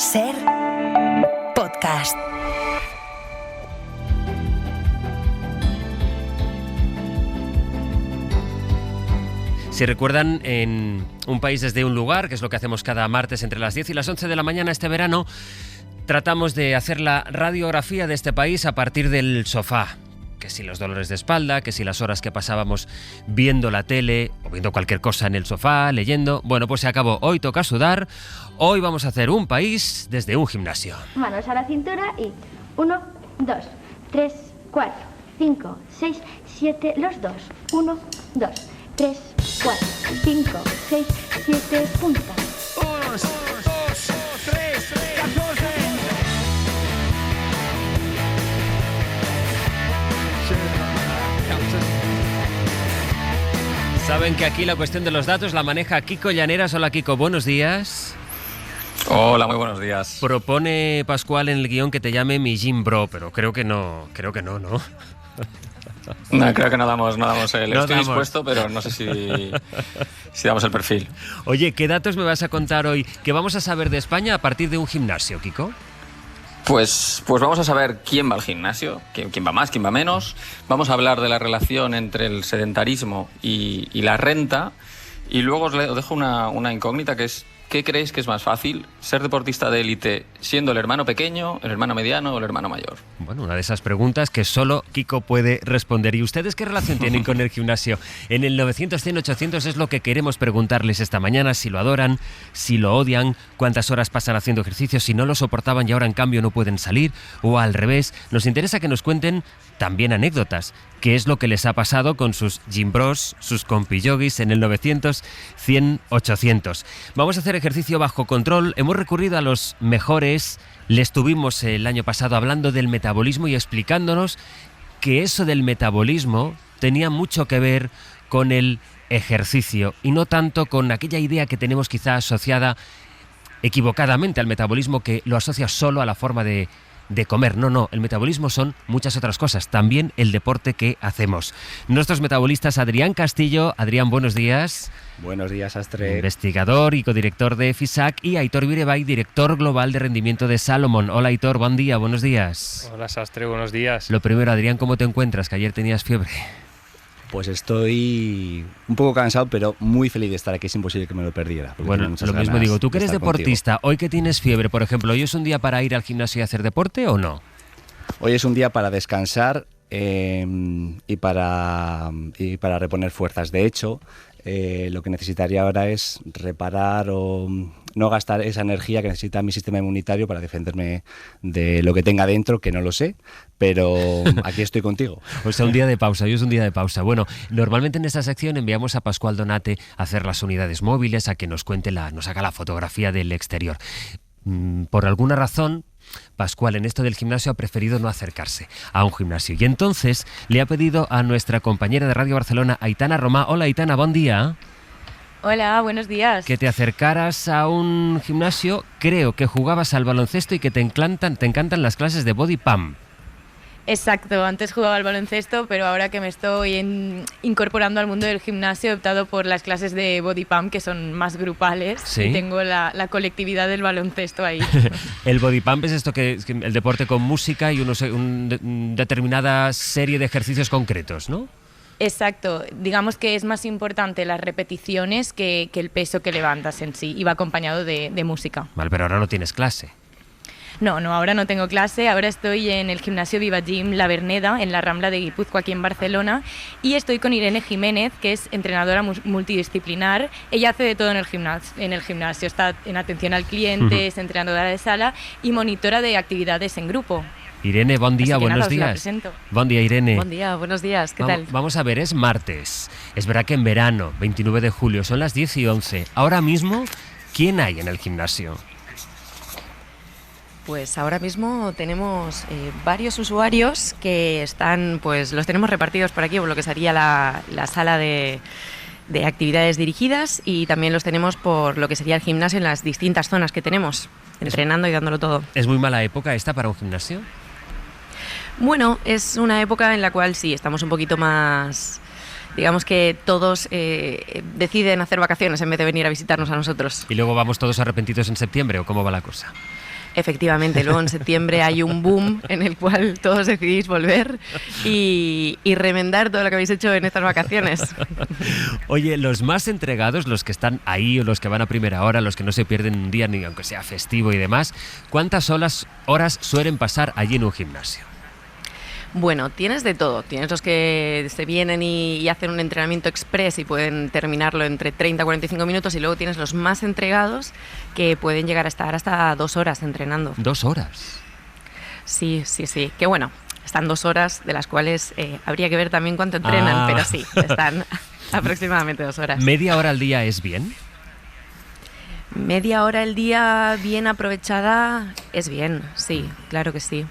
Ser podcast. Si recuerdan, en Un país desde un lugar, que es lo que hacemos cada martes entre las 10 y las 11 de la mañana este verano, tratamos de hacer la radiografía de este país a partir del sofá. Que si los dolores de espalda, que si las horas que pasábamos viendo la tele o viendo cualquier cosa en el sofá, leyendo. Bueno, pues se acabó. Hoy toca sudar. Hoy vamos a hacer un país desde un gimnasio. Manos a la cintura y 1, 2, 3, 4, 5, 6, 7, los dos. 1, 2, 3, 4, 5, 6, 7, punta. 1, 2, 3, 14. Saben que aquí la cuestión de los datos la maneja Kiko Llaneras. Hola Kiko, buenos días. Hola, muy buenos días. Propone Pascual en el guión que te llame mi gym bro, pero creo que no, ¿no? No, creo que no damos el... No Estoy damos. dispuesto, pero no sé si damos el perfil. Oye, ¿qué datos me vas a contar hoy? ¿Qué vamos a saber de España a partir de un gimnasio, Kiko? Pues vamos a saber quién va al gimnasio, quién va más, quién va menos. Vamos a hablar de la relación entre el sedentarismo y la renta. Y luego os dejo una incógnita, que es: ¿qué creéis que es más fácil, ser deportista de élite siendo el hermano pequeño, el hermano mediano o el hermano mayor? Bueno, una de esas preguntas que solo Kiko puede responder. ¿Y ustedes qué relación tienen con el gimnasio? En el 900, 100, 800 es lo que queremos preguntarles esta mañana. Si lo adoran, si lo odian, cuántas horas pasan haciendo ejercicio, si no lo soportaban y ahora en cambio no pueden salir, o al revés. Nos interesa que nos cuenten también anécdotas. ¿Qué es lo que les ha pasado con sus gym bros, sus compiyogis en el 900, 100, 800? Vamos a hacer ejercicio bajo control. Hemos recurrido a los mejores. Les tuvimos el año pasado hablando del metabolismo y explicándonos que eso del metabolismo tenía mucho que ver con el ejercicio y no tanto con aquella idea que tenemos quizá asociada equivocadamente al metabolismo, que lo asocia solo a la forma de comer. No, el metabolismo son muchas otras cosas, también el deporte que hacemos. Nuestros metabolistas, Adrián Castillo. Adrián, buenos días. Buenos días, Astre. Investigador y codirector de FISAC, y Aitor Birebay, director global de rendimiento de Salomon. Hola Aitor, buen día, buenos días. Hola Sastre, buenos días. Lo primero, Adrián, ¿cómo te encuentras? Que ayer tenías fiebre. Pues estoy un poco cansado, pero muy feliz de estar aquí. Es imposible que me lo perdiera. Bueno, lo mismo digo. Tú que eres deportista, hoy que tienes fiebre, por ejemplo, ¿hoy es un día para ir al gimnasio y hacer deporte o no? Hoy es un día para descansar y para reponer fuerzas. De hecho, lo que necesitaría ahora es reparar o no gastar esa energía que necesita mi sistema inmunitario para defenderme de lo que tenga dentro, que no lo sé, pero aquí estoy contigo. O sea, un día de pausa, hoy es un día de pausa. Bueno, normalmente en esta sección enviamos a Pascual Donate a hacer las unidades móviles, a que nos cuente nos haga la fotografía del exterior. Por alguna razón, Pascual en esto del gimnasio ha preferido no acercarse a un gimnasio y entonces le ha pedido a nuestra compañera de Radio Barcelona, Aitana Romà. Hola Aitana, buen día. Hola, buenos días. Que te acercaras a un gimnasio. Creo que jugabas al baloncesto y que te encantan las clases de body pump. Exacto, antes jugaba al baloncesto, pero ahora que me estoy incorporando al mundo del gimnasio he optado por las clases de body pump, que son más grupales. ¿Sí? Y tengo la colectividad del baloncesto ahí. El body pump es esto que es el deporte con música y una determinada serie de ejercicios concretos, ¿no? Exacto, digamos que es más importante las repeticiones que el peso que levantas en sí, y va acompañado de música. Vale, pero ahora no tienes clase. No, ahora no tengo clase, ahora estoy en el gimnasio Viva Gym La Verneda, en la Rambla de Guipúzcoa, aquí en Barcelona, y estoy con Irene Jiménez, que es entrenadora multidisciplinar. Ella hace de todo en el gimnasio, está en atención al cliente, es entrenadora de sala y monitora de actividades en grupo. Irene, buen día, Así que buenos nada, os la días. presento. Buen día, Irene. Buen día, buenos días, ¿qué tal? Vamos a ver, es martes. Es verdad que en verano, 29 de julio, son las 10 y 11. Ahora mismo, ¿quién hay en el gimnasio? Pues ahora mismo tenemos varios usuarios que están, pues los tenemos repartidos por aquí, por lo que sería la sala de actividades dirigidas, y también los tenemos por lo que sería el gimnasio en las distintas zonas que tenemos, entrenando y dándolo todo. ¿Es muy mala época esta para un gimnasio? Bueno, es una época en la cual sí, estamos un poquito más... Digamos que todos deciden hacer vacaciones en vez de venir a visitarnos a nosotros. ¿Y luego vamos todos arrepentidos en septiembre o cómo va la cosa? Efectivamente, luego en septiembre hay un boom en el cual todos decidís volver y remendar todo lo que habéis hecho en estas vacaciones. Oye, los más entregados, los que están ahí o los que van a primera hora, los que no se pierden un día ni aunque sea festivo y demás, ¿cuántas horas suelen pasar allí en un gimnasio? Bueno, tienes de todo. Tienes los que se vienen y hacen un entrenamiento express y pueden terminarlo entre 30 y 45 minutos, y luego tienes los más entregados que pueden llegar a estar hasta 2 horas entrenando. 2 horas. Sí. Que bueno, están 2 horas, de las cuales habría que ver también cuánto entrenan, pero sí, están aproximadamente 2 horas. ¿Media hora al día es bien? Media hora al día bien aprovechada es bien, sí, claro que sí.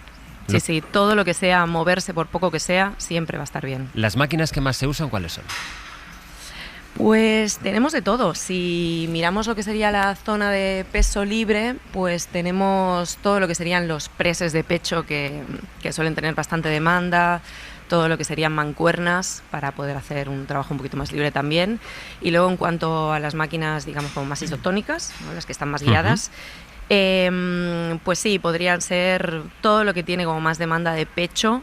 Sí, todo lo que sea moverse, por poco que sea, siempre va a estar bien. ¿Las máquinas que más se usan cuáles son? Pues tenemos de todo. Si miramos lo que sería la zona de peso libre, pues tenemos todo lo que serían los preses de pecho que suelen tener bastante demanda, todo lo que serían mancuernas para poder hacer un trabajo un poquito más libre también. Y luego en cuanto a las máquinas, digamos, como más isotónicas, ¿no?, las que están más guiadas, pues sí, podrían ser todo lo que tiene como más demanda de pecho.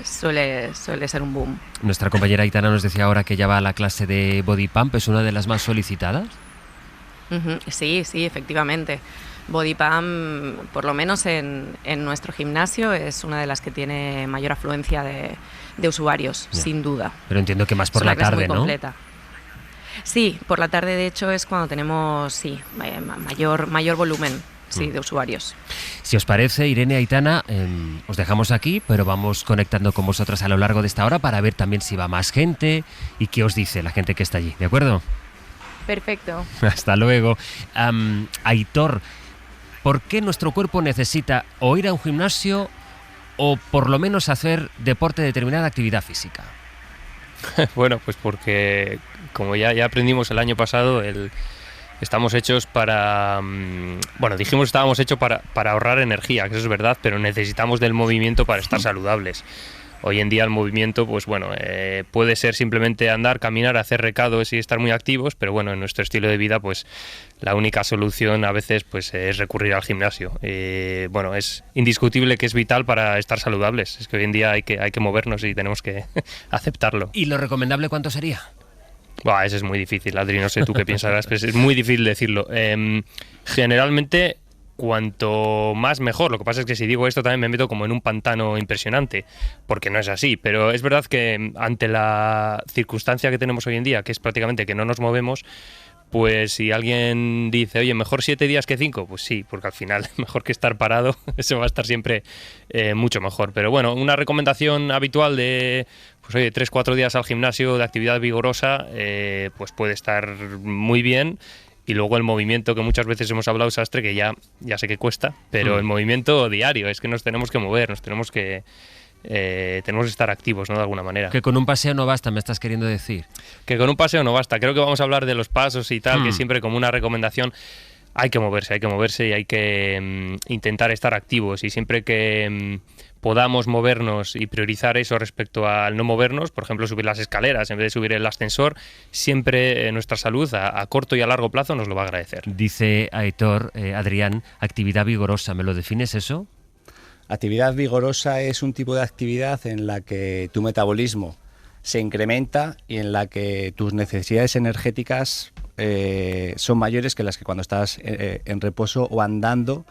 Suele ser un boom. Nuestra compañera Aitana nos decía ahora que ya va a la clase de Body Pump, ¿es una de las más solicitadas? Sí, efectivamente. Body Pump, por lo menos en nuestro gimnasio, es una de las que tiene mayor afluencia de usuarios, ya, sin duda. Pero entiendo que más por la tarde, ¿no? Completa. Sí, por la tarde de hecho es cuando tenemos mayor volumen. Sí, de usuarios. Si os parece, Irene, Aitana, os dejamos aquí, pero vamos conectando con vosotras a lo largo de esta hora para ver también si va más gente y qué os dice la gente que está allí, ¿de acuerdo? Perfecto. Hasta luego. Aitor, ¿por qué nuestro cuerpo necesita o ir a un gimnasio o por lo menos hacer deporte de determinada actividad física? Bueno, pues porque como ya aprendimos el año pasado, estamos hechos para... Bueno, dijimos que estábamos hechos para ahorrar energía, que eso es verdad, pero necesitamos del movimiento para estar saludables. Hoy en día el movimiento, pues bueno, puede ser simplemente andar, caminar, hacer recados y estar muy activos, pero bueno, en nuestro estilo de vida, pues la única solución a veces pues es recurrir al gimnasio. Bueno, es indiscutible que es vital para estar saludables. Es que hoy en día hay que movernos y tenemos que aceptarlo. ¿Y lo recomendable cuánto sería? Eso es muy difícil, Adri, no sé tú qué piensas, pero es muy difícil decirlo. Generalmente, cuanto más mejor. Lo que pasa es que si digo esto también me meto como en un pantano impresionante, porque no es así. Pero es verdad que ante la circunstancia que tenemos hoy en día, que es prácticamente que no nos movemos, pues si alguien dice, oye, mejor 7 días que 5, pues sí, porque al final mejor que estar parado, eso va a estar siempre mucho mejor. Pero bueno, una recomendación habitual de, pues oye, 3-4 días al gimnasio de actividad vigorosa, pues puede estar muy bien. Y luego el movimiento, que muchas veces hemos hablado, Sastre, que ya sé que cuesta, pero el movimiento diario, es que nos tenemos que mover, tenemos que estar activos, ¿no?, de alguna manera. Que con un paseo no basta, me estás queriendo decir. Que con un paseo no basta. Creo que vamos a hablar de los pasos y tal, que siempre como una recomendación hay que moverse y hay que intentar estar activos. Y siempre que podamos movernos y priorizar eso respecto al no movernos, por ejemplo, subir las escaleras en vez de subir el ascensor, siempre nuestra salud a corto y a largo plazo nos lo va a agradecer. Dice Aitor, Adrián, actividad vigorosa, ¿me lo defines eso? Actividad vigorosa es un tipo de actividad en la que tu metabolismo se incrementa y en la que tus necesidades energéticas son mayores que las que cuando estás en reposo o andando,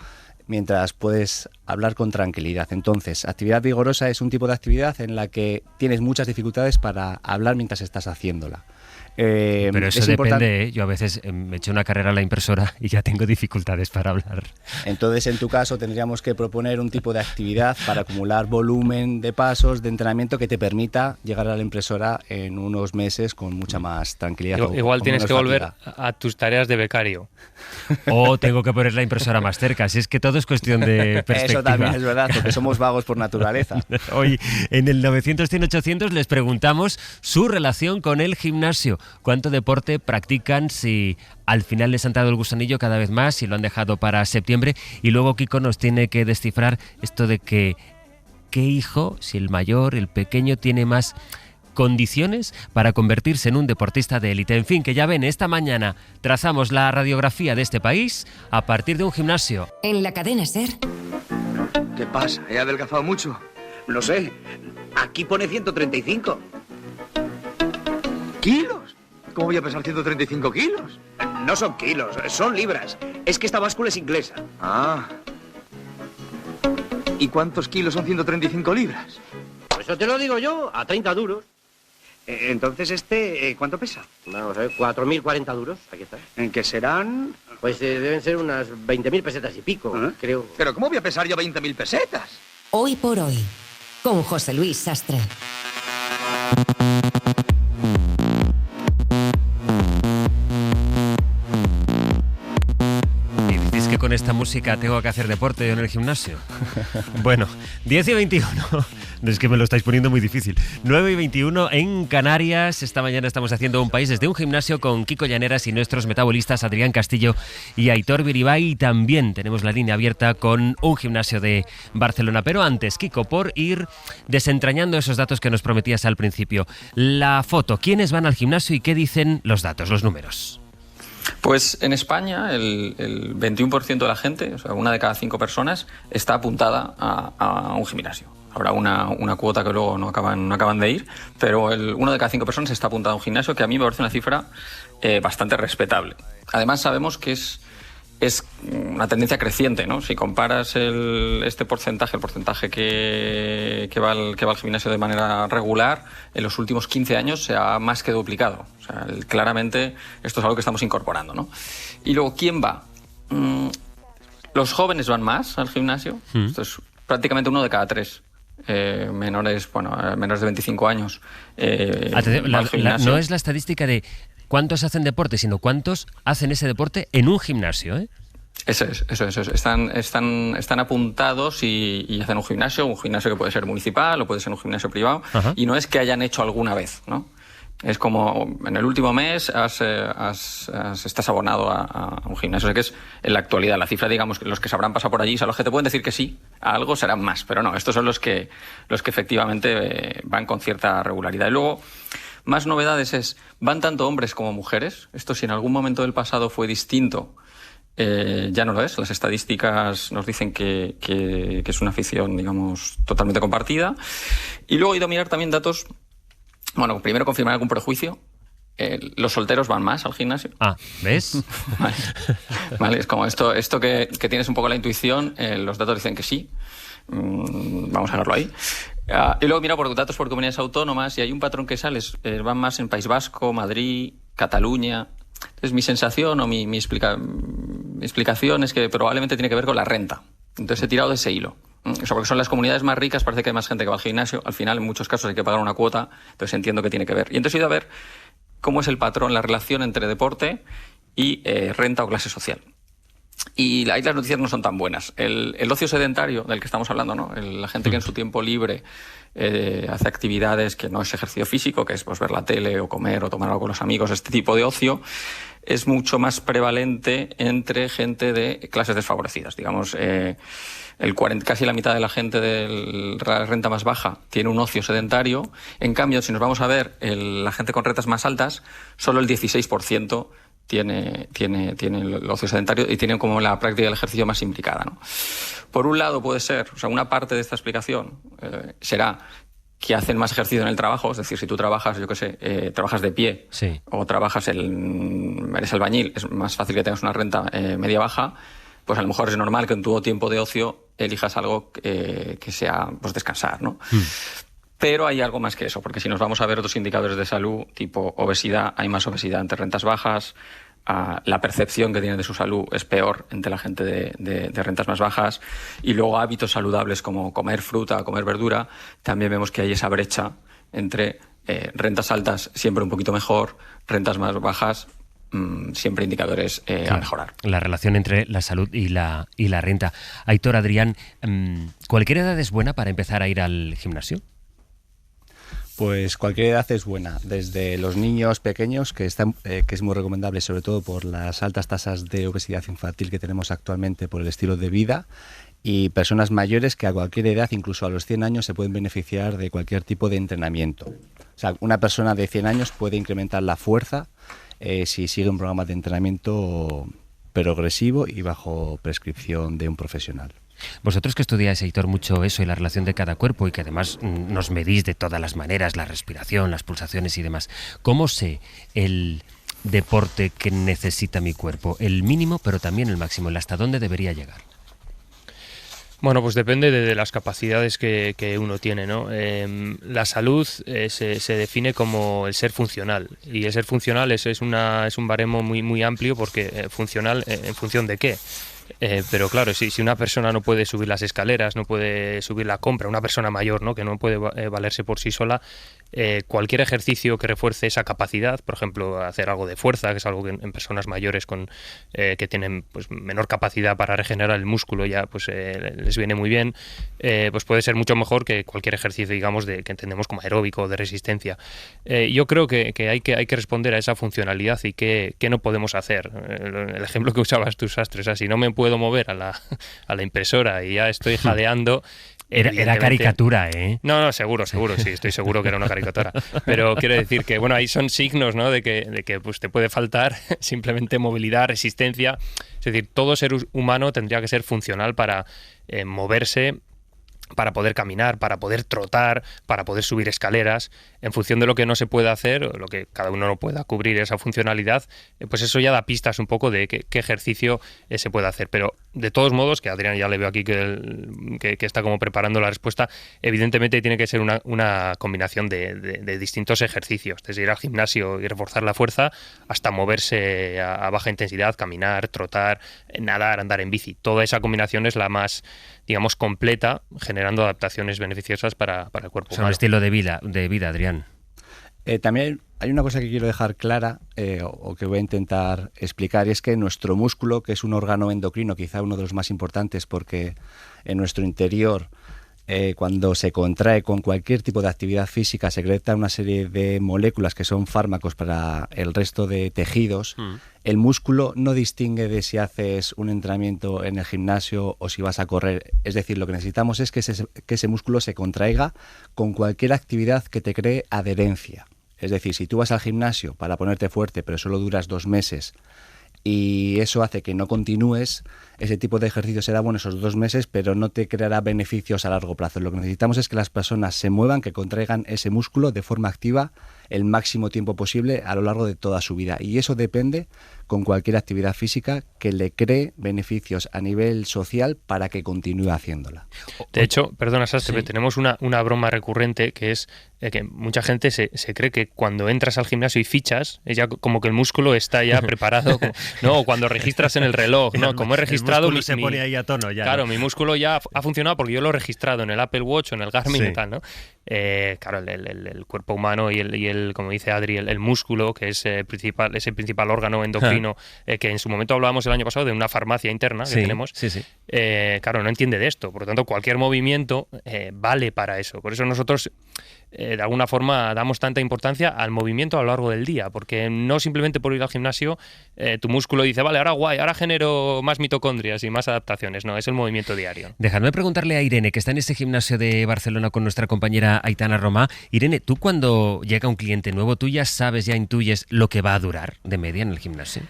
mientras puedes hablar con tranquilidad. Entonces, actividad vigorosa es un tipo de actividad en la que tienes muchas dificultades para hablar mientras estás haciéndola. Pero eso depende, ¿eh? Yo a veces me eché una carrera a la impresora y ya tengo dificultades para hablar. Entonces, en tu caso, tendríamos que proponer un tipo de actividad para acumular volumen de pasos, de entrenamiento que te permita llegar a la impresora en unos meses con mucha más tranquilidad. Igual tienes que volver a tus tareas de becario. O tengo que poner la impresora más cerca. Así es que todo es cuestión de perspectiva. Eso también es verdad, porque somos vagos por naturaleza. Hoy, en el 900-100-800, les preguntamos su relación con el gimnasio. ¿Cuánto deporte practican? Si al final les han dado el gusanillo cada vez más, si lo han dejado para septiembre. Y luego Kiko nos tiene que descifrar esto de que qué hijo, si el mayor, el pequeño, tiene más condiciones para convertirse en un deportista de élite. En fin, que ya ven, esta mañana trazamos la radiografía de este país a partir de un gimnasio. En la cadena SER. ¿Qué pasa? ¿He adelgazado mucho? No sé, aquí pone 135. ¿Kilos? ¿Cómo voy a pesar 135 kilos? No son kilos, son libras. Es que esta báscula es inglesa. Ah. ¿Y cuántos kilos son 135 libras? Eso te lo digo yo, a 30 duros. Entonces ¿cuánto pesa? Vamos a ver, 4.040 duros, aquí está. ¿En qué serán? Pues deben ser unas 20.000 pesetas y pico, creo. ¿Pero cómo voy a pesar yo 20.000 pesetas? Hoy por hoy, con José Luis Sastre. ¿Y que con esta música tengo que hacer deporte en el gimnasio? Bueno, 10 y 21. Es que me lo estáis poniendo muy difícil. 9 y 21 en Canarias. Esta mañana estamos haciendo un país desde un gimnasio con Kiko Llaneras y nuestros metabolistas Adrián Castillo y Aitor Biribay. Y también tenemos la línea abierta con un gimnasio de Barcelona. Pero antes, Kiko, por ir desentrañando esos datos que nos prometías al principio. La foto, ¿quiénes van al gimnasio y qué dicen los datos, los números? Pues en España el 21% de la gente, o sea, 1 de cada 5 personas, está apuntada a un gimnasio. Habrá una cuota que luego no acaban de ir, pero 1 de cada 5 personas está apuntado a un gimnasio, que a mí me parece una cifra bastante respetable. Además sabemos que es una tendencia creciente, ¿no? Si comparas el porcentaje que va al gimnasio de manera regular, en los últimos 15 años se ha más que duplicado. O sea, claramente esto es algo que estamos incorporando, ¿no? Y luego, ¿quién va? Los jóvenes van más al gimnasio. Esto es prácticamente 1 de cada 3. Menores de 25 años. No es la estadística de cuántos hacen deporte, sino cuántos hacen ese deporte en un gimnasio, ¿eh? Eso es. Están apuntados y hacen un gimnasio que puede ser municipal o puede ser un gimnasio privado. Ajá. Y no es que hayan hecho alguna vez, ¿no? Es como en el último mes estás abonado a un gimnasio. O sea que es en la actualidad. La cifra, digamos, que los que se habrán pasado por allí, son los que te pueden decir que sí, a algo serán más. Pero no, estos son los que efectivamente van con cierta regularidad. Y luego, más novedades van tanto hombres como mujeres. Esto, si en algún momento del pasado fue distinto, ya no lo es. Las estadísticas nos dicen que es una afición, digamos, totalmente compartida. Y luego he ido a mirar también datos. Bueno, primero confirmar algún prejuicio. Los solteros van más al gimnasio. Ah, ¿ves? Vale, es como esto que tienes un poco la intuición, los datos dicen que sí. Vamos a verlo ahí. Y luego mira por datos por comunidades autónomas y hay un patrón que sale, van más en País Vasco, Madrid, Cataluña. Entonces mi sensación o mi explicación es que probablemente tiene que ver con la renta. Entonces he tirado de ese hilo. Eso porque son las comunidades más ricas, parece que hay más gente que va al gimnasio. Al final, en muchos casos hay que pagar una cuota, entonces entiendo que tiene que ver. Y entonces he ido a ver cómo es el patrón, la relación entre deporte y renta o clase social. Y ahí las noticias no son tan buenas. El ocio sedentario del que estamos hablando, ¿no? La gente que en su tiempo libre hace actividades que no es ejercicio físico, que es pues ver la tele o comer o tomar algo con los amigos, este tipo de ocio, es mucho más prevalente entre gente de clases desfavorecidas. Digamos, casi la mitad de la gente de la renta más baja tiene un ocio sedentario. En cambio, si nos vamos a ver la gente con rentas más altas, solo el 16% tiene el ocio sedentario y tiene como la práctica del ejercicio más implicada, ¿no? Por un lado puede ser, o sea, una parte de esta explicación será que hacen más ejercicio en el trabajo, es decir, si tú trabajas, yo qué sé, trabajas de pie, sí, o eres albañil, es más fácil que tengas una renta media-baja, pues a lo mejor es normal que en tu tiempo de ocio elijas algo que sea pues descansar, ¿no? Pero hay algo más que eso, porque si nos vamos a ver otros indicadores de salud, tipo obesidad, hay más obesidad entre rentas bajas, la percepción que tienen de su salud es peor entre la gente de rentas más bajas, y luego hábitos saludables como comer fruta, comer verdura, también vemos que hay esa brecha entre rentas altas, siempre un poquito mejor, rentas más bajas, siempre indicadores a mejorar. La relación entre la salud y la renta. Aitor, Adrián, ¿cualquier edad es buena para empezar a ir al gimnasio? Pues cualquier edad es buena, desde los niños pequeños, que es muy recomendable, sobre todo por las altas tasas de obesidad infantil que tenemos actualmente por el estilo de vida, y personas mayores que a cualquier edad, incluso a los 100 años, se pueden beneficiar de cualquier tipo de entrenamiento. O sea, una persona de 100 años puede incrementar la fuerza si sigue un programa de entrenamiento progresivo y bajo prescripción de un profesional. Vosotros que estudiáis, Heitor, mucho eso y la relación de cada cuerpo y que además nos medís de todas las maneras, la respiración, las pulsaciones y demás, ¿cómo sé el deporte que necesita mi cuerpo? El mínimo, pero también el máximo, el hasta dónde debería llegar. Bueno, pues depende de las capacidades que uno tiene, ¿no? La salud se define como el ser funcional, y el ser funcional es un baremo muy amplio, porque funcional en función de qué. Pero claro, si una persona no puede subir las escaleras, no puede subir la compra, una persona mayor, ¿no?, que no puede valerse por sí sola, cualquier ejercicio que refuerce esa capacidad, por ejemplo, hacer algo de fuerza, que es algo que en personas mayores que tienen pues menor capacidad para regenerar el músculo, ya pues les viene muy bien, pues puede ser mucho mejor que cualquier ejercicio, digamos, que entendemos como aeróbico o de resistencia. Yo creo que hay que responder a esa funcionalidad y qué no podemos hacer. El ejemplo que usabas tú, Sastre, o sea, si no me puedo mover a la impresora y ya estoy jadeando. Era caricatura, ¿eh? No, seguro, sí, estoy seguro que era una caricatura. Pero quiero decir que, bueno, ahí son signos, ¿no?, de que pues te puede faltar simplemente movilidad, resistencia. Es decir, todo ser humano tendría que ser funcional para moverse, para poder caminar, para poder trotar, para poder subir escaleras. En función de lo que no se puede hacer, o lo que cada uno no pueda cubrir esa funcionalidad, pues eso ya da pistas un poco de qué ejercicio se puede hacer. Pero de todos modos, que Adrián ya le veo aquí que está como preparando la respuesta, evidentemente tiene que ser una combinación de distintos ejercicios, desde ir al gimnasio y reforzar la fuerza, hasta moverse a baja intensidad, caminar, trotar, nadar, andar en bici. Toda esa combinación es la más, digamos, completa, generando adaptaciones beneficiosas para el cuerpo humano. Un estilo de vida, Adrián. También hay una cosa que quiero dejar clara, o que voy a intentar explicar, y es que nuestro músculo, que es un órgano endocrino, quizá uno de los más importantes, porque en nuestro interior, cuando se contrae con cualquier tipo de actividad física, secreta una serie de moléculas que son fármacos para el resto de tejidos. El músculo no distingue de si haces un entrenamiento en el gimnasio o si vas a correr. Es decir, lo que necesitamos es que ese músculo se contraiga con cualquier actividad que te cree adherencia. Es decir, si tú vas al gimnasio para ponerte fuerte, pero solo duras 2 meses, y eso hace que no continúes, ese tipo de ejercicio será bueno esos 2 meses, pero no te creará beneficios a largo plazo. Lo que necesitamos es que las personas se muevan, que contraigan ese músculo de forma activa el máximo tiempo posible a lo largo de toda su vida. Y eso depende con cualquier actividad física que le cree beneficios a nivel social para que continúe haciéndola. De hecho, perdona, Sastre, Sí. pero tenemos una broma recurrente, que es que mucha gente se cree que cuando entras al gimnasio y fichas, es ya como que el músculo está ya preparado, no, cuando registras en el reloj, no, como he registrado... El músculo se pone ahí a tono ya. Claro, ¿no? mi músculo ya ha funcionado porque yo lo he registrado en el Apple Watch o en el Garmin Sí. y tal, ¿no? Claro, el cuerpo humano y el como dice Adri, el músculo, que es el principal órgano endocrino, que en su momento hablábamos el año pasado de una farmacia interna que Sí, tenemos, sí. claro, no entiende de esto. Por lo tanto, cualquier movimiento vale para eso. Por eso nosotros, de alguna forma, damos tanta importancia al movimiento a lo largo del día, porque no simplemente por ir al gimnasio tu músculo dice, vale, ahora guay, ahora genero más mitocondrias y más adaptaciones. No, es el movimiento diario. Dejadme preguntarle a Irene, que está en ese gimnasio de Barcelona con nuestra compañera Aitana Romá. Irene, tú cuando llega un cliente nuevo, ¿tú ya sabes, ya intuyes lo que va a durar de media en el gimnasio?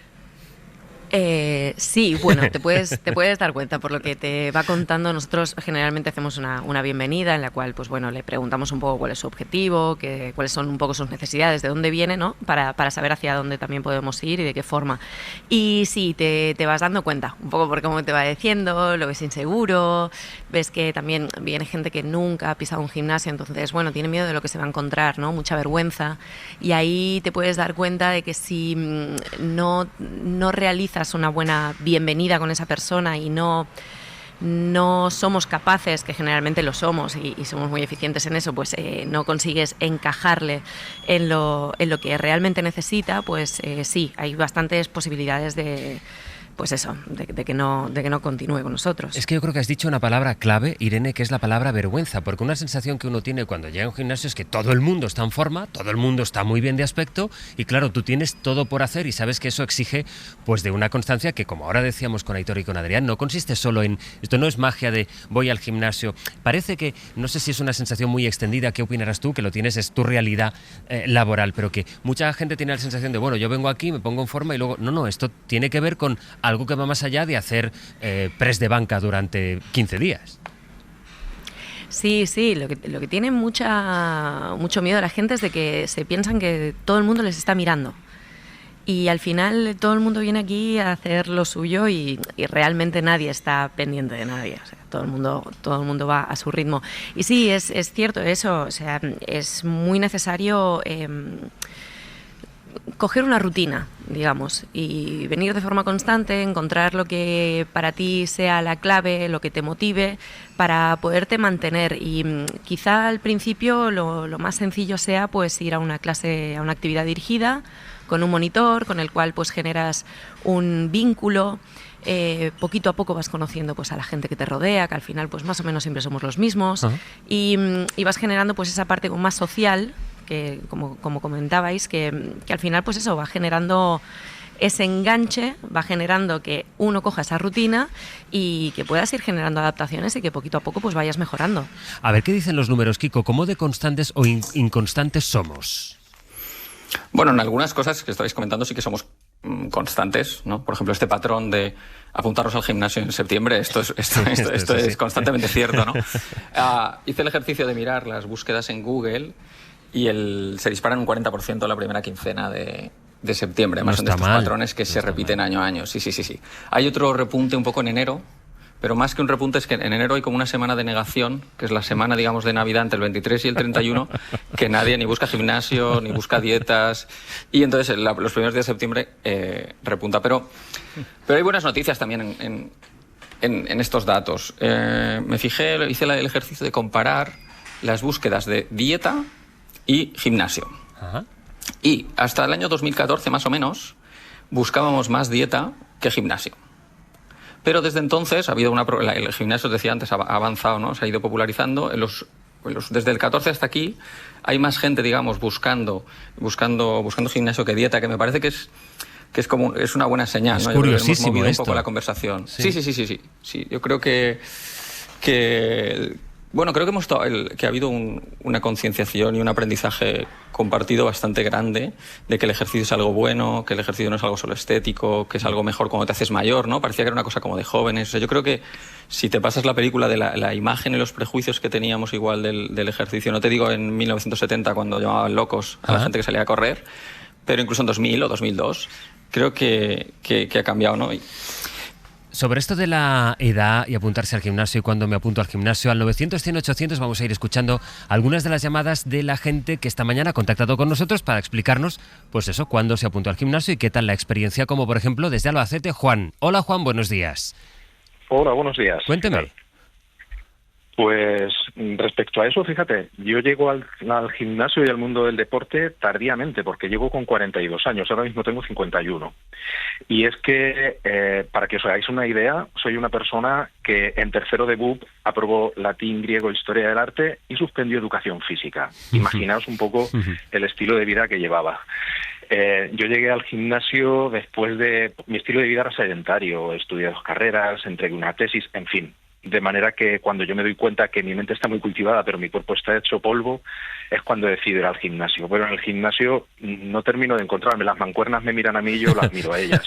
Sí, bueno, te puedes dar cuenta por lo que te va contando. Nosotros generalmente hacemos una bienvenida en la cual, pues bueno, le preguntamos un poco cuál es su objetivo, cuáles son un poco sus necesidades, de dónde viene, ¿no? Para saber hacia dónde también podemos ir y de qué forma. Y sí, te vas dando cuenta un poco por cómo te va diciendo, lo ves inseguro, ves que también viene gente que nunca ha pisado un gimnasio, entonces, bueno, tiene miedo de lo que se va a encontrar, ¿no? Mucha vergüenza. Y ahí te puedes dar cuenta de que si no realizas una buena bienvenida con esa persona y no somos capaces, que generalmente lo somos y somos muy eficientes en eso, pues no consigues encajarle en lo que realmente necesita, pues sí, hay bastantes posibilidades de pues eso, de que no continúe con nosotros. Es que yo creo que has dicho una palabra clave, Irene, que es la palabra vergüenza, porque una sensación que uno tiene cuando llega a un gimnasio es que todo el mundo está en forma, todo el mundo está muy bien de aspecto y claro, tú tienes todo por hacer y sabes que eso exige pues de una constancia que, como ahora decíamos con Aitor y con Adrián, no consiste solo en, esto no es magia de voy al gimnasio, parece que, no sé si es una sensación muy extendida, ¿qué opinarás tú? Que lo tienes, es tu realidad laboral, pero que mucha gente tiene la sensación de, bueno, yo vengo aquí, me pongo en forma y luego, no, esto tiene que ver con algo que va más allá de hacer press de banca durante 15 días. Sí, lo que tiene mucho miedo a la gente es de que se piensan que todo el mundo les está mirando. Y al final todo el mundo viene aquí a hacer lo suyo y realmente nadie está pendiente de nadie. O sea, todo el mundo va a su ritmo. Y sí, es cierto eso. O sea, es muy necesario coger una rutina, digamos, y venir de forma constante, encontrar lo que para ti sea la clave, lo que te motive para poderte mantener. Y quizá al principio lo más sencillo sea pues ir a una clase, a una actividad dirigida, con un monitor, con el cual pues generas un vínculo. Poquito a poco vas conociendo pues a la gente que te rodea, que al final pues más o menos siempre somos los mismos. Uh-huh. y vas generando pues esa parte más social, que como comentabais, que al final pues eso va generando ese enganche, va generando que uno coja esa rutina y que puedas ir generando adaptaciones y que poquito a poco pues vayas mejorando. A ver, ¿qué dicen los números, Kiko? ¿Cómo de constantes o inconstantes somos? Bueno, en algunas cosas que estabais comentando sí que somos constantes, ¿no? Por ejemplo, este patrón de apuntarnos al gimnasio en septiembre, esto es constantemente cierto, ¿no? Hice el ejercicio de mirar las búsquedas en Google y se disparan un 40% la primera quincena de septiembre. Además, son de estos patrones que se repiten año a año. Sí. Hay otro repunte un poco en enero, pero más que un repunte es que en enero hay como una semana de negación, que es la semana, digamos, de Navidad entre el 23 y el 31, que nadie ni busca gimnasio, ni busca dietas, y entonces los primeros días de septiembre repunta. Pero hay buenas noticias también en estos datos. Me fijé, hice el ejercicio de comparar las búsquedas de dieta y gimnasio. Ajá. Y hasta el año 2014, más o menos, buscábamos más dieta que gimnasio. Pero desde entonces ha habido el gimnasio, os decía antes, ha avanzado, ¿no? Se ha ido popularizando. Desde el 14 hasta aquí hay más gente, digamos, buscando gimnasio que dieta, que me parece que es una buena señal, ¿no? Es curiosísimo. Hemos movido esto. Un poco la conversación. Sí. Yo creo que bueno, creo que ha habido una concienciación y un aprendizaje compartido bastante grande de que el ejercicio es algo bueno, que el ejercicio no es algo solo estético, que es algo mejor cuando te haces mayor, ¿no? Parecía que era una cosa como de jóvenes. O sea, yo creo que si te pasas la película de la imagen y los prejuicios que teníamos igual del ejercicio, no te digo en 1970 cuando llamaban locos a la gente que salía a correr, pero incluso en 2000 o 2002, creo que ha cambiado, ¿no? Sobre esto de la edad y apuntarse al gimnasio y cuando me apunto al gimnasio, al 900-100-800 vamos a ir escuchando algunas de las llamadas de la gente que esta mañana ha contactado con nosotros para explicarnos, pues eso, cuándo se apuntó al gimnasio y qué tal la experiencia, como por ejemplo desde Albacete, Juan. Hola Juan, buenos días. Hola, buenos días. Cuénteme. Pues respecto a eso, fíjate, yo llego al gimnasio y al mundo del deporte tardíamente, porque llego con 42 años, ahora mismo tengo 51. Y es que, para que os hagáis una idea, soy una persona que en tercero de BUP aprobó latín, griego, historia del arte y suspendió educación física. Imaginaos un poco el estilo de vida que llevaba. Yo llegué al gimnasio después de... Mi estilo de vida era sedentario, estudié 2 carreras, entregué una tesis, en fin. De manera que cuando yo me doy cuenta que mi mente está muy cultivada, pero mi cuerpo está hecho polvo, es cuando decido ir al gimnasio. Pero en el gimnasio no termino de encontrarme. Las mancuernas me miran a mí y yo las miro a ellas.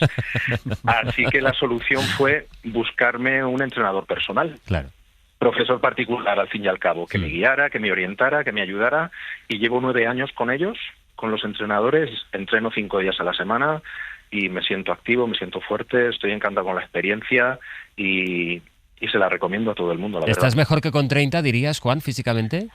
Así que la solución fue buscarme un entrenador personal. Claro. Profesor particular, al fin y al cabo, que me guiara, que me orientara, que me ayudara. Y llevo 9 años con ellos, con los entrenadores. Entreno 5 días a la semana y me siento activo, me siento fuerte, estoy encantado con la experiencia y se la recomiendo a todo el mundo, la verdad. ¿Estás mejor que con 30, dirías, Juan, físicamente?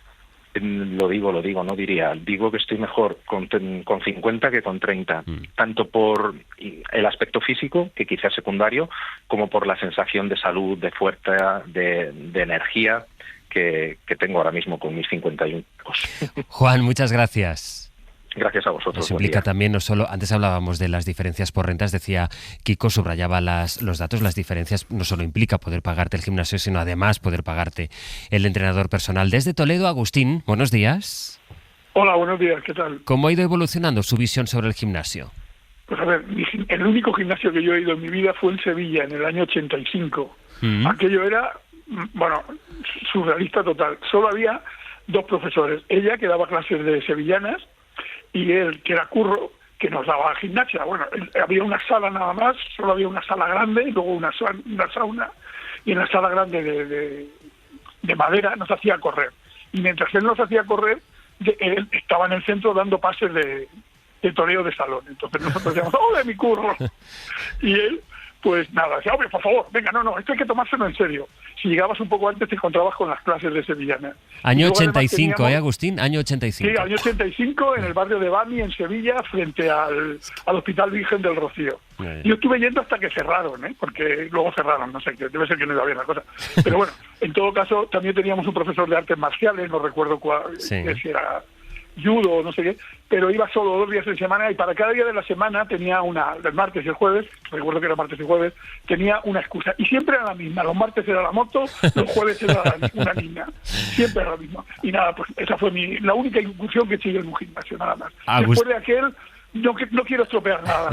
Lo digo, no diría. Digo que estoy mejor con 50 que con 30. Tanto por el aspecto físico, que quizás es secundario, como por la sensación de salud, de fuerza, de energía que tengo ahora mismo con mis 51 años. Juan, muchas gracias. Gracias a vosotros. Eso implica buen día. también, no solo, antes hablábamos de las diferencias por rentas, decía Kiko, subrayaba los datos, las diferencias no solo implica poder pagarte el gimnasio, sino además poder pagarte el entrenador personal. Desde Toledo, Agustín, buenos días. Hola, buenos días, ¿qué tal? ¿Cómo ha ido evolucionando su visión sobre el gimnasio? Pues a ver, el único gimnasio que yo he ido en mi vida fue en Sevilla, en el año 85. Aquello era, bueno, surrealista total. Solo había 2 profesores. Ella, que daba clases de sevillanas, y él, que era Curro, que nos daba gimnasia. Bueno, había una sala nada más, solo había una sala grande, y luego una sauna, y en la sala grande de madera nos hacía correr. Y mientras él nos hacía correr, él estaba en el centro dando pases de toreo de salón. Entonces nosotros decíamos, ¡hola, mi Curro! Y él, pues nada, decía, hombre, por favor, venga, no, esto hay que tomárselo en serio. Si llegabas un poco antes te encontrabas con las clases de sevillana. Año 85, Agustín? Año 85. Sí, año 85, en el barrio de Bani, en Sevilla, frente al Hospital Virgen del Rocío. Yo estuve yendo hasta que cerraron, porque luego cerraron, no sé, debe ser que no iba bien la cosa. Pero bueno, en todo caso, también teníamos un profesor de artes marciales, no recuerdo cuál, si era judo o no sé qué, pero iba solo 2 días de semana y para cada día de la semana tenía el martes y el jueves, recuerdo que era martes y jueves, tenía una excusa. Y siempre era la misma, los martes era la moto, los jueves era una niña, siempre era la misma. Y nada, pues esa fue la única incursión que sigue en un gimnasio, nada más. Después de aquel, no quiero estropear nada.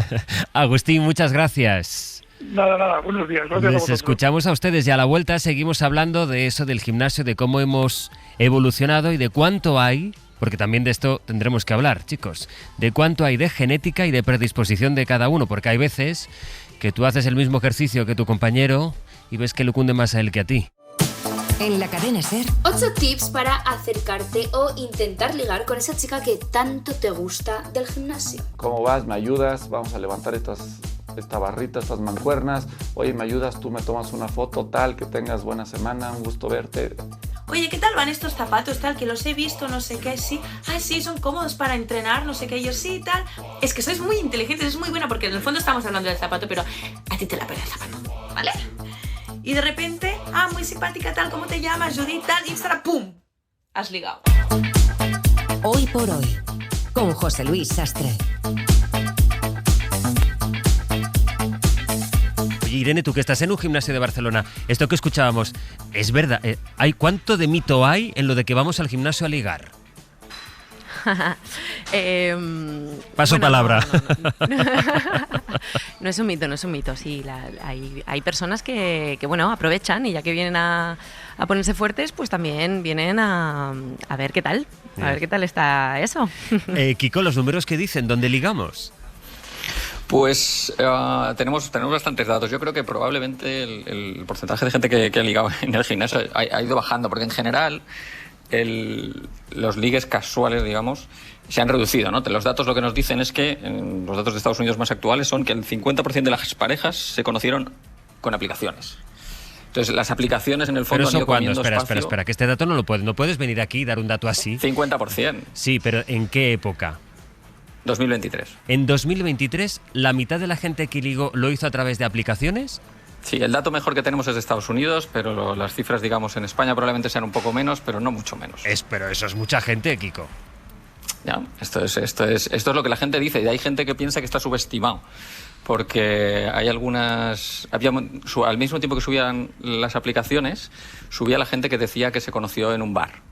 Agustín, muchas gracias. Nada, buenos días. Gracias. Les escuchamos a ustedes y a la vuelta seguimos hablando de eso del gimnasio, de cómo hemos evolucionado y de cuánto hay, porque también de esto tendremos que hablar, chicos, de cuánto hay de genética y de predisposición de cada uno, porque hay veces que tú haces el mismo ejercicio que tu compañero y ves que le cunde más a él que a ti. En la cadena SER. 8 tips para acercarte o intentar ligar con esa chica que tanto te gusta del gimnasio. ¿Cómo vas? ¿Me ayudas? Vamos a levantar esta barrita, estas mancuernas. Oye, ¿me ayudas? Tú me tomas una foto, tal, que tengas buena semana, un gusto verte. Oye, ¿qué tal van estos zapatos, tal? Que los he visto, no sé qué, sí. Ay, sí, son cómodos para entrenar, no sé qué, yo sí, tal. Es que sois muy inteligentes, es muy buena, porque en el fondo estamos hablando del zapato, pero a ti te la pela el zapato, ¿vale? Y de repente, muy simpática, tal, ¿cómo te llamas? Judith, tal, Instagram, ¡pum! Has ligado. Hoy por hoy, con José Luis Sastre. Oye, Irene, tú que estás en un gimnasio de Barcelona, esto que escuchábamos, ¿es verdad? ¿Cuánto de mito hay en lo de que vamos al gimnasio a ligar? Paso palabra. No es un mito, sí. Hay personas que bueno, aprovechan y ya que vienen a ponerse fuertes, pues también vienen a ver qué tal. A ver qué tal está eso. Kiko, los números que dicen, ¿dónde ligamos? Pues tenemos bastantes datos. Yo creo que probablemente el porcentaje de gente que ha ligado en el gimnasio ha ido bajando, porque en general los ligues casuales, digamos, se han reducido, ¿no? Los datos lo que nos dicen es que, los datos de Estados Unidos más actuales son que el 50% de las parejas se conocieron con aplicaciones. Entonces, las aplicaciones en el fondo han ido comiendo espacio. Espera, que este dato no puedes venir aquí y dar un dato así. 50%. Sí, pero ¿en qué época? 2023. ¿En 2023 la mitad de la gente que ligó lo hizo a través de aplicaciones? Sí, el dato mejor que tenemos es de Estados Unidos, pero las cifras, digamos, en España probablemente sean un poco menos, pero no mucho menos. Pero eso es mucha gente, Kiko. Ya, esto es lo que la gente dice, y hay gente que piensa que está subestimado, porque hay al mismo tiempo que subían las aplicaciones, subía la gente que decía que se conoció en un bar.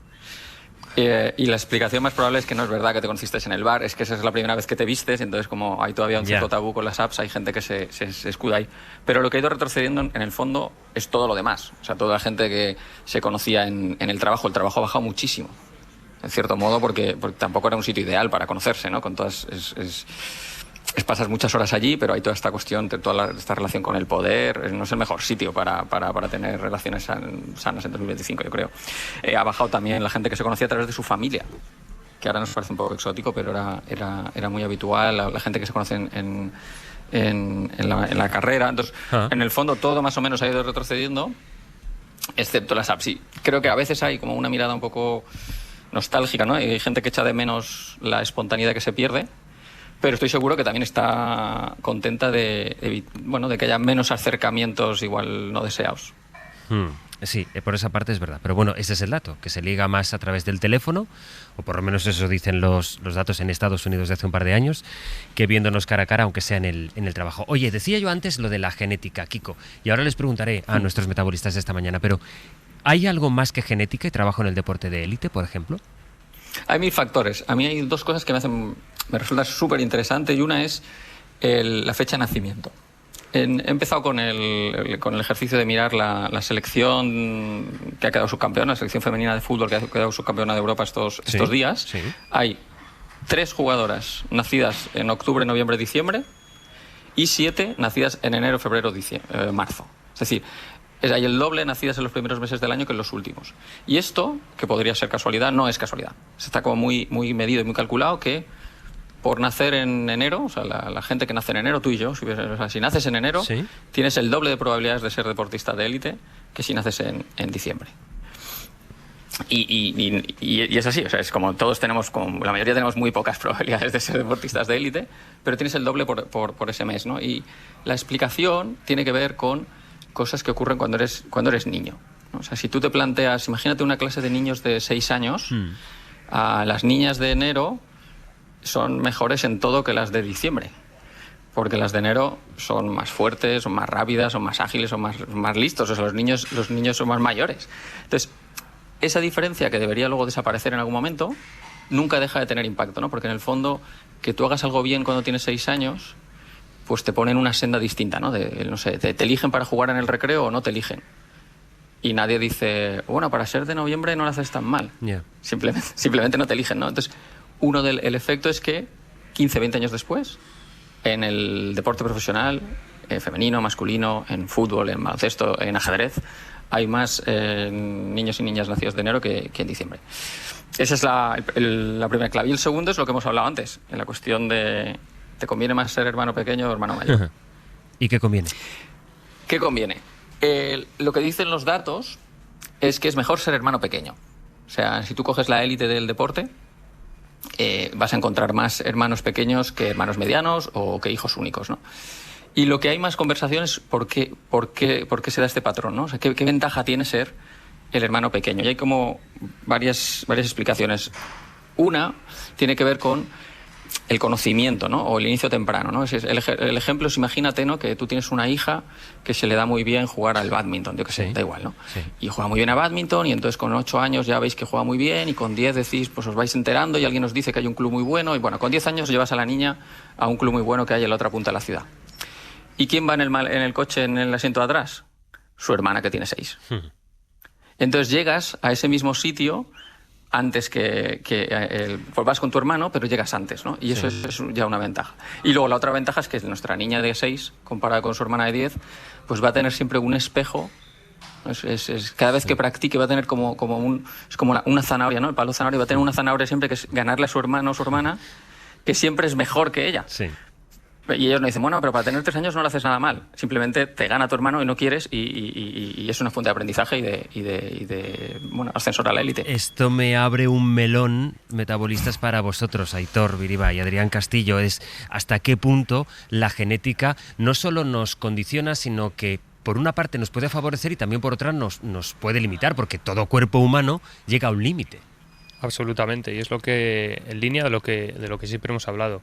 Y la explicación más probable es que no es verdad que te conociste en el bar, es que esa es la primera vez que te vistes, entonces como hay todavía un cierto tabú con las apps, hay gente que se escuda ahí. Pero lo que ha ido retrocediendo en el fondo es todo lo demás. O sea, toda la gente que se conocía en el trabajo ha bajado muchísimo, en cierto modo, porque tampoco era un sitio ideal para conocerse, ¿no? Con todas pasas muchas horas allí, pero hay toda esta cuestión, toda esta relación con el poder. No es el mejor sitio para tener relaciones sanas en 2025, yo creo. Ha bajado también la gente que se conocía a través de su familia, que ahora nos parece un poco exótico, pero era muy habitual. La gente que se conoce en la carrera. Entonces, en el fondo, todo más o menos ha ido retrocediendo, excepto las apps. Sí, creo que a veces hay como una mirada un poco nostálgica, ¿no? Hay gente que echa de menos la espontaneidad que se pierde, pero estoy seguro que también está contenta de que haya menos acercamientos igual no deseados. Sí, por esa parte es verdad. Pero bueno, ese es el dato, que se liga más a través del teléfono, o por lo menos eso dicen los datos en Estados Unidos de hace un par de años, que viéndonos cara a cara, aunque sea en el trabajo. Oye, decía yo antes lo de la genética, Kiko, y ahora les preguntaré a nuestros metabolistas de esta mañana, pero ¿hay algo más que genética y trabajo en el deporte de élite, por ejemplo? Hay 1000 factores. A mí hay dos cosas que me resultan súper interesantes, y una es la fecha de nacimiento. He empezado con el ejercicio de mirar la selección que ha quedado subcampeona, la selección femenina de fútbol que ha quedado subcampeona de Europa estos días. Sí. Hay 3 jugadoras nacidas en octubre, noviembre, diciembre, y 7 nacidas en enero, febrero, marzo. Es decir, hay el doble nacidas en los primeros meses del año que en los últimos. Y esto, que podría ser casualidad, no es casualidad. Está como muy medido y muy calculado que por nacer en enero, o sea, la gente que nace en enero, tú y yo, si naces en enero, ¿sí?, tienes el doble de probabilidades de ser deportista de élite que si naces en diciembre. Y es así, o sea, es como todos tenemos, como la mayoría tenemos muy pocas probabilidades de ser deportistas de élite, pero tienes el doble por ese mes, ¿no? Y la explicación tiene que ver con cosas que ocurren cuando eres niño, ¿no? O sea, si tú te planteas, imagínate una clase de niños de 6 años, las niñas de enero son mejores en todo que las de diciembre, porque las de enero son más fuertes, son más rápidas, son más ágiles, son más listos, o sea, los niños son más mayores. Entonces, esa diferencia, que debería luego desaparecer en algún momento, nunca deja de tener impacto, ¿no? Porque en el fondo, que tú hagas algo bien cuando tienes 6 años, pues te ponen una senda distinta, ¿no? No sé, te eligen para jugar en el recreo o no te eligen. Y nadie dice, bueno, para ser de noviembre no lo haces tan mal. Yeah. Simplemente no te eligen, ¿no? Entonces, el efecto es que 15, 20 años después, en el deporte profesional, femenino, masculino, en fútbol, en baloncesto, en ajedrez, hay más niños y niñas nacidos de enero que en diciembre. Esa es la primera clave. Y el segundo es lo que hemos hablado antes, en la cuestión de ¿te conviene más ser hermano pequeño o hermano mayor? ¿Y qué conviene? ¿Qué conviene? Lo que dicen los datos es que es mejor ser hermano pequeño. O sea, si tú coges la élite del deporte, vas a encontrar más hermanos pequeños que hermanos medianos o que hijos únicos, ¿no? Y lo que hay más conversaciones, ¿por qué se da este patrón, ¿no? O sea, ¿qué ventaja tiene ser el hermano pequeño? Y hay como varias explicaciones. Una tiene que ver con el conocimiento, ¿no? O el inicio temprano, ¿no? El ejemplo es, imagínate, ¿no?, que tú tienes una hija que se le da muy bien jugar al bádminton, yo qué sé, da igual, ¿no? Sí. Y juega muy bien a bádminton, y entonces con 8 años ya veis que juega muy bien, y con 10 decís, pues os vais enterando y alguien os dice que hay un club muy bueno, y bueno, con 10 años llevas a la niña a un club muy bueno que hay en la otra punta de la ciudad. ¿Y quién va en el coche en el asiento de atrás? Su hermana, que tiene 6. Entonces llegas a ese mismo sitio antes pues vas con tu hermano, pero llegas antes, ¿no? Y eso es ya una ventaja. Y luego la otra ventaja es que nuestra niña de 6, comparada con su hermana de 10, pues va a tener siempre un espejo. Cada vez que practique va a tener como una zanahoria, ¿no? El palo zanahoria va a tener una zanahoria siempre, que es ganarle a su hermano o su hermana, que siempre es mejor que ella. Sí. Y ellos nos dicen, bueno, pero para tener 3 años no lo haces nada mal. Simplemente te gana tu hermano y no quieres, y es una fuente de aprendizaje y de ascensor a la élite. Esto me abre un melón, metabolistas, para vosotros, Aitor Viriba y Adrián Castillo. Es hasta qué punto la genética no solo nos condiciona, sino que por una parte nos puede favorecer y también por otra nos puede limitar, porque todo cuerpo humano llega a un límite. Absolutamente, y es en línea de lo que siempre hemos hablado.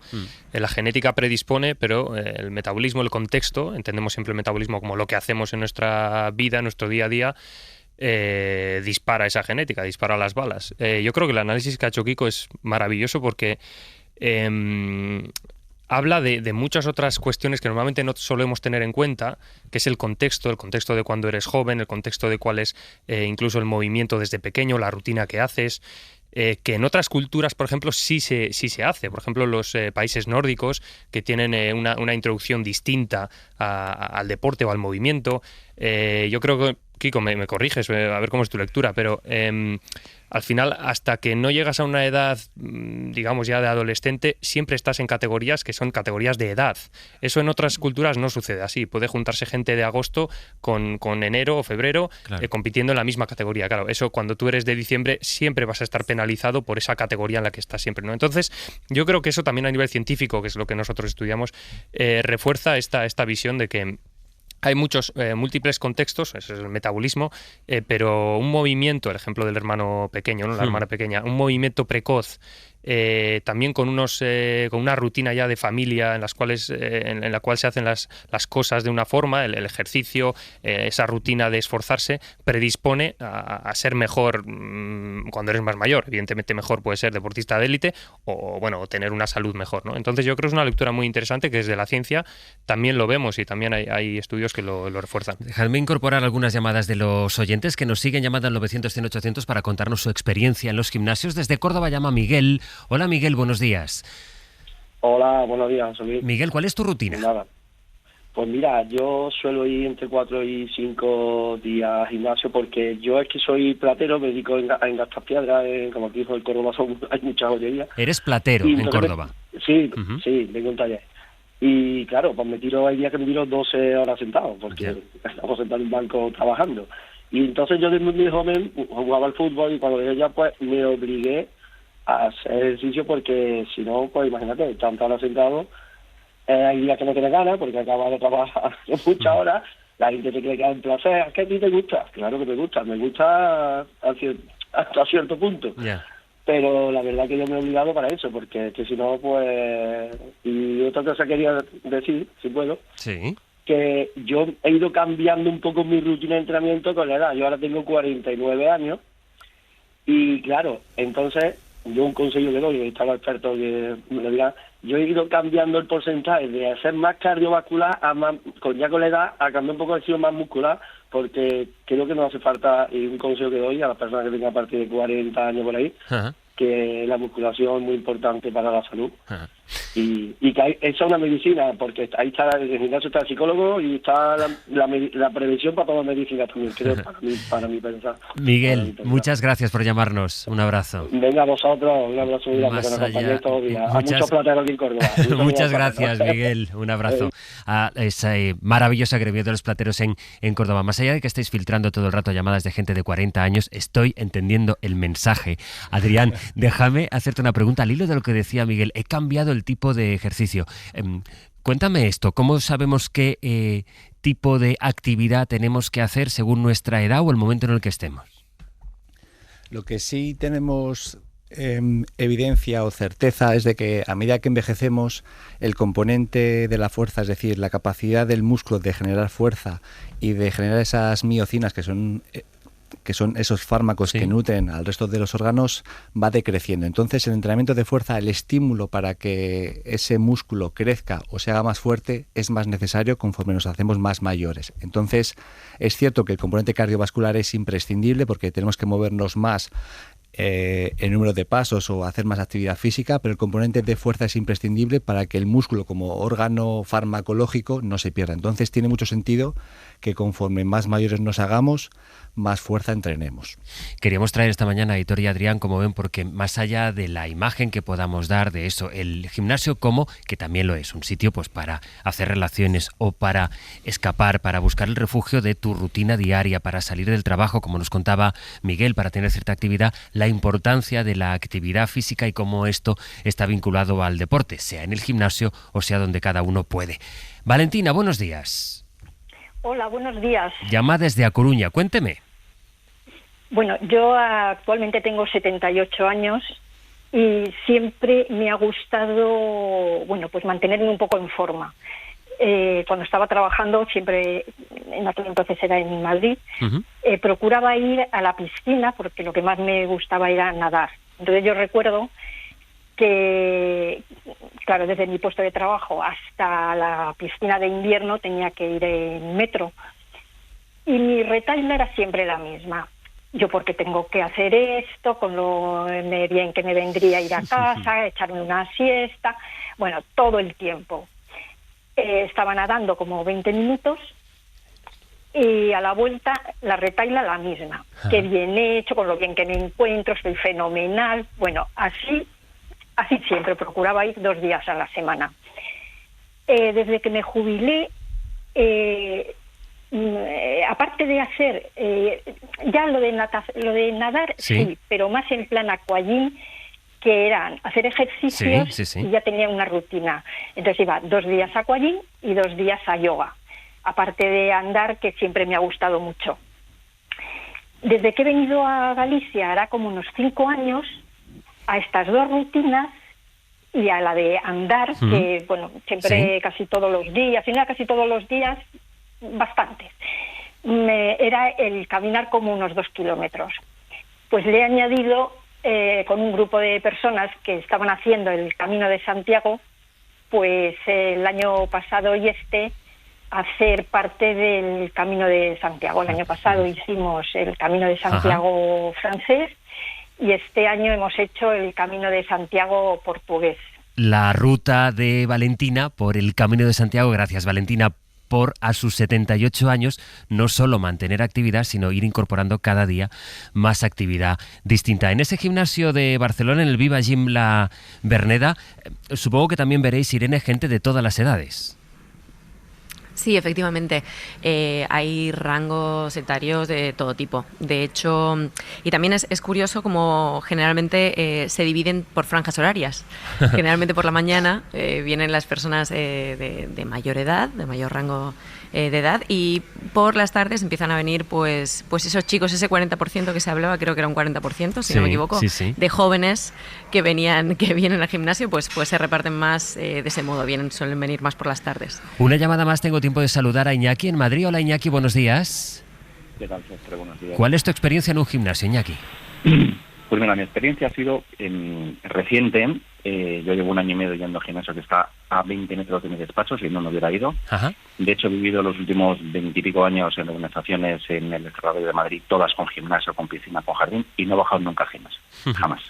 La genética predispone, pero el metabolismo, el contexto, entendemos siempre el metabolismo como lo que hacemos en nuestra vida, en nuestro día a día, dispara esa genética, dispara las balas. Yo creo que el análisis que ha hecho Kiko es maravilloso, porque habla de muchas otras cuestiones que normalmente no solemos tener en cuenta, que es el contexto de cuando eres joven, el contexto de cuál es incluso el movimiento desde pequeño, la rutina que haces, que en otras culturas, por ejemplo, sí se hace. Por ejemplo, los países nórdicos, que tienen una introducción distinta al deporte o al movimiento. Yo creo que, Kiko, me corriges, a ver cómo es tu lectura, pero al final, hasta que no llegas a una edad, digamos ya de adolescente, siempre estás en categorías que son categorías de edad. Eso en otras culturas no sucede así. Puede juntarse gente de agosto con enero o febrero, claro, compitiendo en la misma categoría. Claro, eso cuando tú eres de diciembre siempre vas a estar penalizado por esa categoría en la que estás siempre, ¿no? Entonces, yo creo que eso también a nivel científico, que es lo que nosotros estudiamos, refuerza esta visión de que Hay muchos, múltiples contextos, ese es el metabolismo, pero un movimiento, el ejemplo del hermano pequeño, ¿no? La hermana pequeña, un movimiento precoz, también con una rutina ya de familia en las cuales en la cual se hacen las cosas de una forma, el ejercicio, esa rutina de esforzarse predispone a ser mejor cuando eres más mayor. Evidentemente mejor puede ser deportista de élite o tener una salud mejor, ¿no? Entonces yo creo que es una lectura muy interesante que desde la ciencia también lo vemos y también hay estudios que lo refuerzan. Dejadme incorporar algunas llamadas de los oyentes que nos siguen llamando al 900-100-800 para contarnos su experiencia en los gimnasios. Desde Córdoba llama Miguel. Hola Miguel, buenos días. Hola, buenos días. Soy Miguel, ¿cuál es tu rutina? Nada. Pues mira, yo suelo ir entre 4 y 5 días al gimnasio porque yo es que soy platero, me dedico a engastar piedras, como aquí dijo el Córdoba hay muchas joyerías. Eres platero en Córdoba. Sí, sí, tengo un taller. Y claro, pues hay días que me tiro 12 horas sentado porque estamos sentados en un banco trabajando. Y entonces yo desde muy joven jugaba al fútbol y cuando dejé ya pues me obligué a hacer ejercicio porque si no, pues imagínate, tantas horas sentado, hay días que no tienes ganas porque acabas de trabajar muchas horas, la gente te cree que es un placer. ¿Es que a ti te gusta? Claro que me gusta hasta cierto punto. Pero la verdad que yo me he obligado para eso, porque que si no, pues... Y otra cosa quería decir, si puedo, que yo he ido cambiando un poco mi rutina de entrenamiento con la edad. Yo ahora tengo 49 años y claro, entonces yo un consejo que doy, están los expertos que me lo dirán, yo he ido cambiando el porcentaje de hacer más cardiovascular a más, con la edad, a cambiar un poco de estilo más muscular, porque creo que no hace falta, y un consejo que doy a las personas que tengan a partir de 40 años por ahí, que la musculación es muy importante para la salud. Y que esa es una medicina, porque ahí está en el gimnasio está el psicólogo y está la prevención para todas las medicinas también, creo, para mí pensar. Miguel, muchas gracias por llamarnos. Un abrazo. Venga, a vosotros, un abrazo muy grande, que nos acompañéis todos los días. A muchos plateros aquí en Córdoba. Muchas gracias, Miguel. Un abrazo a ese maravilloso gremio de los plateros en Córdoba. Más allá de que estéis filtrando todo el rato llamadas de gente de 40 años, estoy entendiendo el mensaje. Adrián, déjame hacerte una pregunta al hilo de lo que decía Miguel. He cambiado el tipo de ejercicio. Cuéntame esto, ¿cómo sabemos qué tipo de actividad tenemos que hacer según nuestra edad o el momento en el que estemos? Lo que sí tenemos evidencia o certeza es de que a medida que envejecemos, el componente de la fuerza, es decir, la capacidad del músculo de generar fuerza y de generar esas miocinas que son esos fármacos que nutren al resto de los órganos, va decreciendo. Entonces, el entrenamiento de fuerza, el estímulo para que ese músculo crezca o se haga más fuerte es más necesario conforme nos hacemos más mayores. Entonces, es cierto que el componente cardiovascular es imprescindible porque tenemos que movernos más en número de pasos o hacer más actividad física, pero el componente de fuerza es imprescindible para que el músculo como órgano farmacológico no se pierda. Entonces tiene mucho sentido que conforme más mayores nos hagamos, más fuerza entrenemos. Queríamos traer esta mañana a Aitor y Adrián, como ven, porque más allá de la imagen que podamos dar de eso, el gimnasio como, que también lo es, un sitio pues para hacer relaciones o para escapar, para buscar el refugio de tu rutina diaria, para salir del trabajo, como nos contaba Miguel, para tener cierta actividad, la importancia de la actividad física y cómo esto está vinculado al deporte, sea en el gimnasio o sea donde cada uno puede. Valentina, buenos días. Hola, buenos días. Llama desde A Coruña, cuénteme. Bueno, yo actualmente tengo 78 años y siempre me ha gustado, pues mantenerme un poco en forma. Cuando estaba trabajando, siempre, en aquel entonces era en Madrid, procuraba ir a la piscina porque lo que más me gustaba era nadar. Entonces yo recuerdo que, claro, desde mi puesto de trabajo hasta la piscina de invierno tenía que ir en metro. Y mi retahíla era siempre la misma. Yo porque tengo que hacer esto, con lo bien que me vendría ir a casa, echarme una siesta, todo el tiempo. Estaba nadando como 20 minutos y a la vuelta la retahíla la misma. Qué bien hecho, con lo bien que me encuentro, estoy fenomenal. Así siempre, procuraba ir 2 días a la semana. Desde que me jubilé, aparte de hacer ya lo de nadar, sí, pero más en plan aquagym, que eran hacer ejercicios, y ya tenía una rutina. Entonces iba 2 días a aquagym y 2 días a yoga. aparte de andar, que siempre me ha gustado mucho. Desde que he venido a Galicia, hará como unos 5 años, a estas dos rutinas y a la de andar, que bueno, siempre casi todos los días, si no era casi todos los días, bastantes. Era el caminar como unos 2 kilómetros. Pues le he añadido con un grupo de personas que estaban haciendo el Camino de Santiago, pues el año pasado y hacer parte del Camino de Santiago. El año pasado hicimos el Camino de Santiago francés y este año hemos hecho el Camino de Santiago portugués. La ruta de Valentina por el Camino de Santiago, gracias Valentina, por a sus 78 años no solo mantener actividad, sino ir incorporando cada día más actividad distinta. En ese gimnasio de Barcelona, en el Viva Gym La Verneda, supongo que también veréis, Irene, gente de todas las edades. Sí, efectivamente. Hay rangos etarios de todo tipo. De hecho, y también es curioso como generalmente se dividen por franjas horarias. Generalmente por la mañana vienen las personas de mayor edad, de mayor rango de edad, y por las tardes empiezan a venir pues esos chicos, ese 40% que se hablaba, creo que era un 40%, si no me equivoco, de jóvenes que vienen al gimnasio, pues se reparten más de ese modo, suelen venir más por las tardes. Una llamada más, tengo tiempo de saludar a Iñaki en Madrid. Hola Iñaki, buenos días. ¿Qué tal, César? Buenos días. ¿Cuál es tu experiencia en un gimnasio, Iñaki? Pues mira, mi experiencia ha sido reciente. Yo llevo 1 año y medio yendo al gimnasio que está a 20 metros de mi despacho, si no hubiera ido. Ajá. De hecho, he vivido los últimos 20 y pico años en organizaciones en el Desarrollo de Madrid, todas con gimnasio, con piscina, con jardín, y no he bajado nunca al gimnasio, jamás.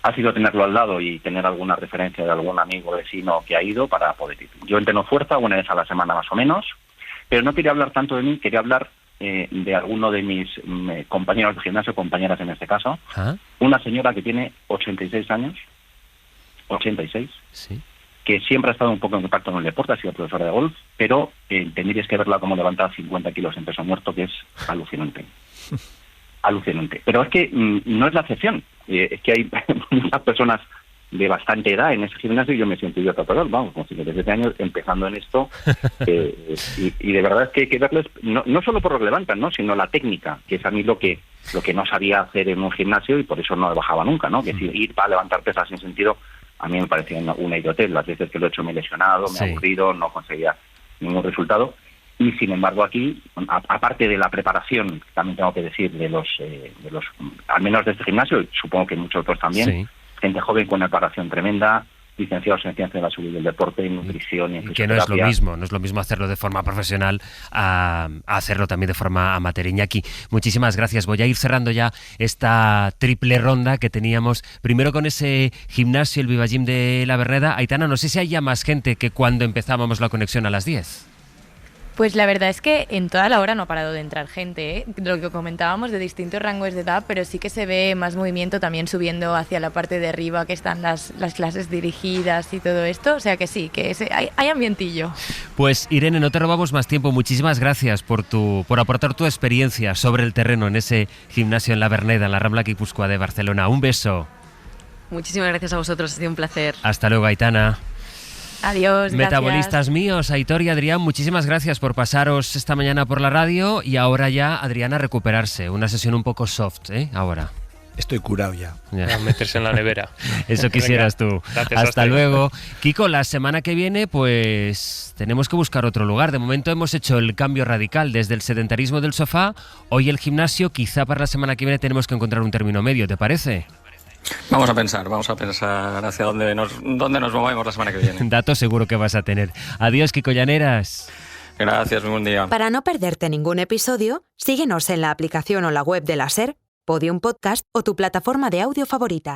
Ha sido tenerlo al lado y tener alguna referencia de algún amigo vecino que ha ido para poder ir. Yo entreno fuerza 1 vez a la semana más o menos, pero no quería hablar tanto de mí, quería hablar de alguno de mis compañeros de gimnasio, compañeras en este caso. Una señora que tiene 86 años, 86, que siempre ha estado un poco en contacto con el deporte, ha sido profesora de golf, pero tendríais que verla como levantar 50 kilos en peso muerto, que es alucinante. Alucinante. Pero es que no es la excepción. Es que hay muchas personas de bastante edad en ese gimnasio y yo me siento idiota total, vamos, con 57 años empezando en esto y de verdad es que hay que verles, no solo por lo que levantan, ¿no?, sino la técnica, que es a mí lo que no sabía hacer en un gimnasio y por eso no bajaba nunca, ¿no?, que si ir para levantar pesas sin sentido a mí me parecía una idiotez. Las veces que lo he hecho me he lesionado, me he aburrido, no conseguía ningún resultado. Y sin embargo aquí, aparte de la preparación, también tengo que decir de los al menos de este gimnasio, supongo que muchos otros también, gente joven con una preparación tremenda, licenciados en Ciencias de la Salud y del Deporte, en nutrición y en fisioterapia. Que no es lo mismo hacerlo de forma profesional a hacerlo también de forma amateur. Iñaki, muchísimas gracias. Voy a ir cerrando ya esta triple ronda que teníamos, primero con ese gimnasio, el Viva Gym de La Verneda. Aitana, no sé si hay ya más gente que cuando empezábamos la conexión a las 10. Pues la verdad es que en toda la hora no ha parado de entrar gente, lo que comentábamos de distintos rangos de edad, pero sí que se ve más movimiento también subiendo hacia la parte de arriba, que están las clases dirigidas y todo esto, o sea que sí, que hay ambientillo. Pues Irene, no te robamos más tiempo, muchísimas gracias por aportar tu experiencia sobre el terreno en ese gimnasio en La Verneda, en la Rambla Guipúzcoa de Barcelona. Un beso. Muchísimas gracias a vosotros, ha sido un placer. Hasta luego, Aitana. Adiós, gracias. Metabolistas míos, Aitor y Adrián, muchísimas gracias por pasaros esta mañana por la radio y ahora ya, Adriana, a recuperarse. Una sesión un poco soft, ahora. Estoy curado ya. A meterse en la nevera. Eso quisieras tú. Gracias, hasta luego. Kiko, la semana que viene, pues tenemos que buscar otro lugar. De momento hemos hecho el cambio radical desde el sedentarismo del sofá, hoy el gimnasio, quizá para la semana que viene tenemos que encontrar un término medio, ¿te parece? Vamos a pensar hacia dónde nos movemos la semana que viene. Datos seguro que vas a tener. Adiós, Kiko Llaneras. Gracias, muy buen día. Para no perderte ningún episodio, síguenos en la aplicación o la web de la SER, Podium Podcast o tu plataforma de audio favorita.